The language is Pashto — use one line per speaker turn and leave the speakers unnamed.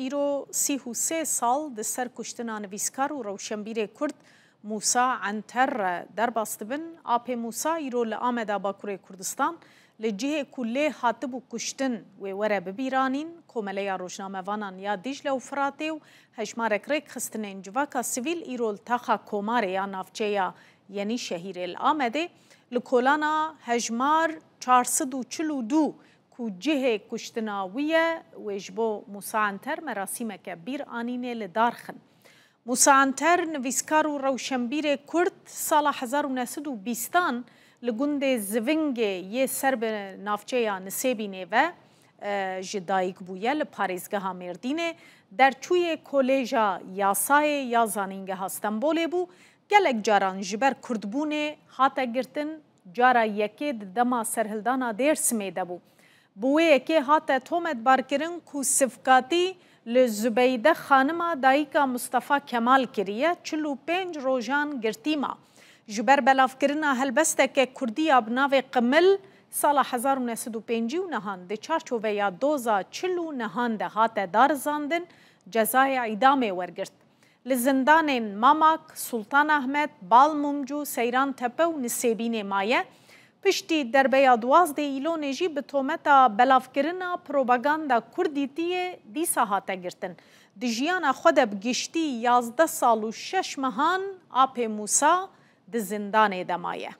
ایرو 33 سال د سر کشتنا نویسکار و روشنبیر کرد موسا عنتر در باستبن. آپ موسا ایرو لآمد باکور کردستان لجه کله هاتب و کشتن و وره ببیرانین کومله روشنامه وانان یا دیجله و فراته و هشمارک ریک خستن انجواکا سویل ایرو التاخا کوماره یا نافچه یا یعنی شهیر الآمده لکولانا هجمار 442 کو جه کشتناویه و جبو موسا عنتر مراسم کبیر آنینه لدارخن. موسا عنتر نویسکار و روشنبیر کرد سال 1920 لگند زوینگ یه سرب نافچه یا نسیبینه و جدایک بویه لپاریزگاه مردینه در چوی کلیجا یاسای یا زانینگه هستنبوله بو گلک جاران جبر کردبونه حتا گرتن جارا یکی دما سرهلدانا دیر سمیده بو. بوه یکی حتا تومت بارکرن کو صفقاتی لزبیده خانما دایکا مصطفی کمال کریه 45 روزان گرتیما. جبر بلاف کرنا هلبسته که کردی ابناو قمل سال 1905 نهان ده چارچوبه یا 2040 نهان ده هات دار زاندن جزای اعدام ورگرد. لزندان ماماک، سلطان احمد، بالمومجو، سیران تپه و نسیبین مایه پشتی دربه 12 ایلون جی به تومتا بلاف کرنا پروپاگاندا کردی تیه دیسا هاته گرتن. دجیان خود بگشتی 11 سال و 6 مهان آپ موسا د زندان دمایه.